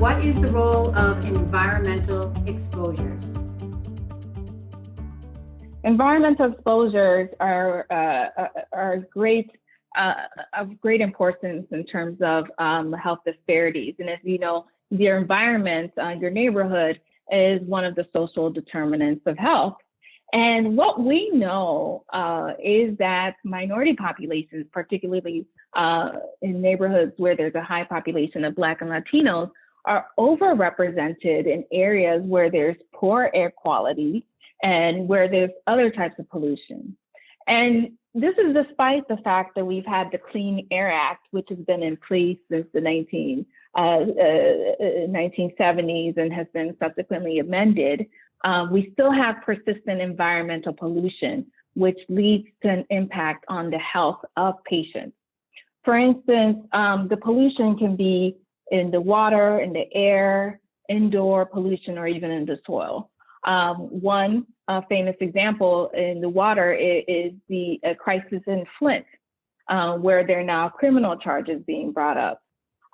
What is the role of environmental exposures? Environmental exposures are great of great importance in terms of health disparities. And as you know, your environment, your neighborhood, is one of the social determinants of health. And what we know is that minority populations, particularly in neighborhoods where there's a high population of Black and Latinos, are overrepresented in areas where there's poor air quality and where there's other types of pollution. And this is despite the fact that we've had the Clean Air Act, which has been in place since the 1970s and has been subsequently amended. We still have persistent environmental pollution, which leads to an impact on the health of patients. For instance, the pollution can be in the water, in the air, indoor pollution, or even in the soil. One famous example in the water is the crisis in Flint, where there are now criminal charges being brought up.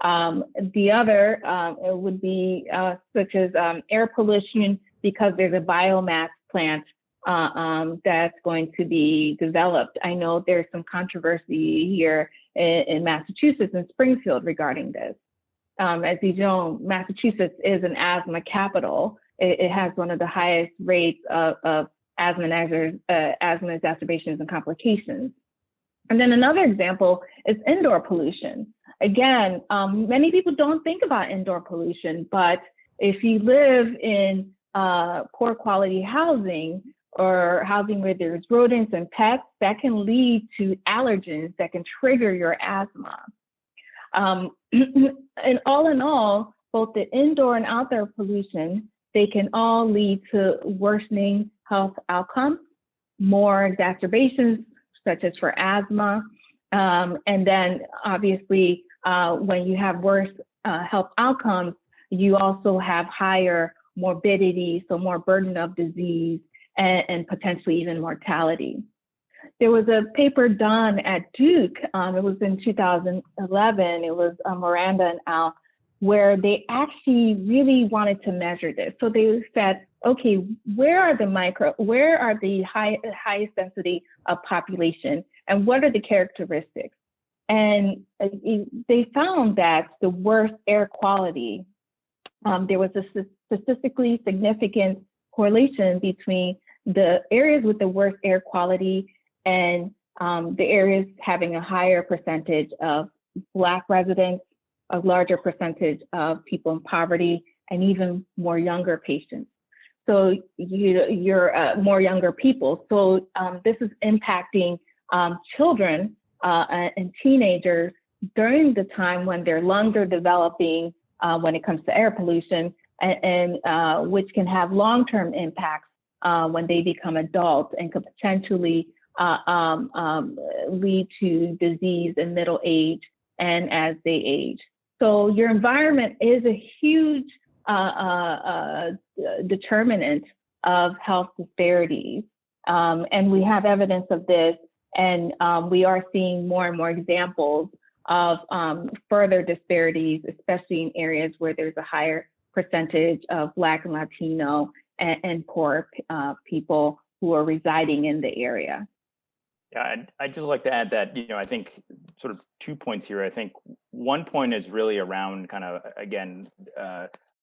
The other would be such as air pollution, because there's a biomass plant that's going to be developed. I know there's some controversy here in Massachusetts and Springfield regarding this. As you know, Massachusetts is an asthma capital. It has one of the highest rates of asthma exacerbations and complications. And then another example is indoor pollution. Again, many people don't think about indoor pollution, but if you live in poor quality housing or housing where there's rodents and pets, that can lead to allergens that can trigger your asthma. And all in all, both the indoor and outdoor pollution, they can all lead to worsening health outcomes, more exacerbations, such as for asthma. And then obviously, when you have worse health outcomes, you also have higher morbidity, so more burden of disease and potentially even mortality. There was a paper done at Duke, it was in 2011, it was Miranda and Al, where they actually really wanted to measure this. So they said, okay, where are the highest density of population and what are the characteristics? And they found that the worst air quality, there was a statistically significant correlation between the areas with the worst air quality and the areas having a higher percentage of Black residents, a larger percentage of people in poverty, and even more younger patients. So you're more younger people. So this is impacting children and teenagers during the time when their lungs are developing when it comes to air pollution, and which can have long-term impacts when they become adults and could potentially lead to disease in middle age and as they age. So your environment is a huge determinant of health disparities. And we have evidence of this, and we are seeing more and more examples of further disparities, especially in areas where there's a higher percentage of Black and Latino and poor people who are residing in the area. Yeah, I'd just like to add that, I think sort of 2 points here. I think one point is really around kind of, again,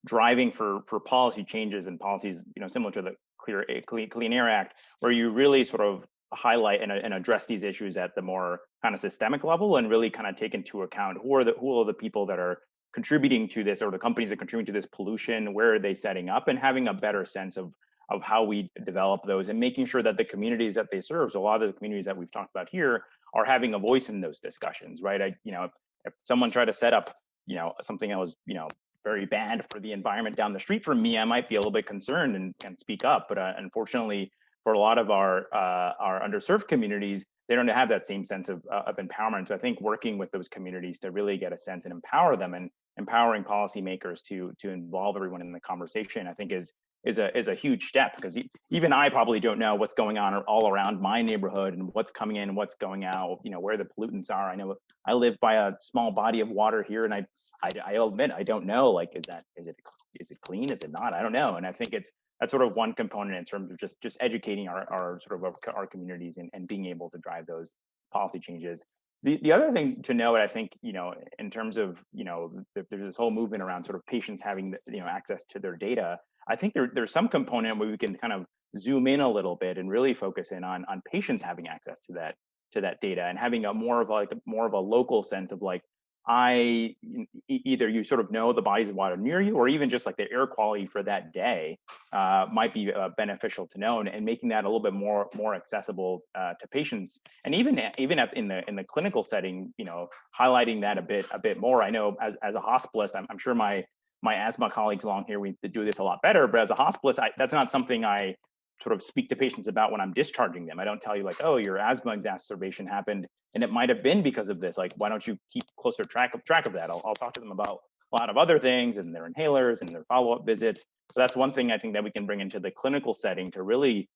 driving for policy changes and policies, similar to the Clean Air Act, where you really sort of highlight and address these issues at the more kind of systemic level and really kind of take into account who are the people that are contributing to this, or the companies that contribute to this pollution, where are they setting up, and having a better sense of how we develop those, and making sure that the communities that they serve, so a lot of the communities that we've talked about here, are having a voice in those discussions, right? If someone tried to set up, something that was, very bad for the environment down the street from me, I might be a little bit concerned and speak up. But unfortunately, for a lot of our underserved communities, they don't have that same sense of empowerment. So I think working with those communities to really get a sense and empower them, and empowering policymakers to involve everyone in the conversation, I think is is a huge step, because even I probably don't know what's going on all around my neighborhood and what's coming in and what's going out, where the pollutants are. I know I live by a small body of water here, and I'll admit I don't know, like, is it clean? Is it not? I don't know. And I think that's sort of one component in terms of just educating our sort of our communities and being able to drive those policy changes. The other thing to note, I think, in terms of, there's this whole movement around sort of patients having, access to their data. I think there's some component where we can kind of zoom in a little bit and really focus in on patients having access to that data, and having a more of a local sense of like, either you sort of know the bodies of water near you, or even just like the air quality for that day might be beneficial to know, and making that a little bit more accessible to patients, and even in the clinical setting, highlighting that a bit more. I know as a hospitalist, I'm sure my asthma colleagues along here, we do this a lot better, but as a hospitalist, that's not something I sort of speak to patients about when I'm discharging them. I don't tell you like, oh, your asthma exacerbation happened and it might have been because of this. Like, why don't you keep closer track of that? I'll talk to them about a lot of other things and their inhalers and their follow-up visits. So that's one thing I think that we can bring into the clinical setting to really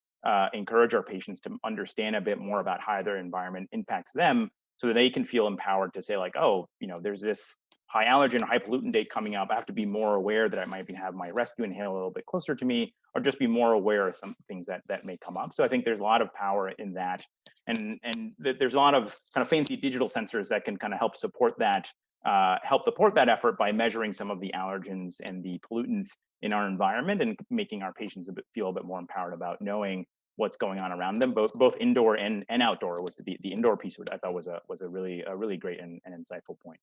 encourage our patients to understand a bit more about how their environment impacts them, so that they can feel empowered to say like, oh, there's this high allergen or high pollutant date coming up. I have to be more aware that I might have my rescue inhaler a little bit closer to me, or just be more aware of some things that may come up. So I think there's a lot of power in that. And there's a lot of kind of fancy digital sensors that can kind of help support that effort by measuring some of the allergens and the pollutants in our environment, and making our patients feel a bit more empowered about knowing what's going on around them, both indoor and outdoor. With the indoor piece, which I thought was a really great and insightful point.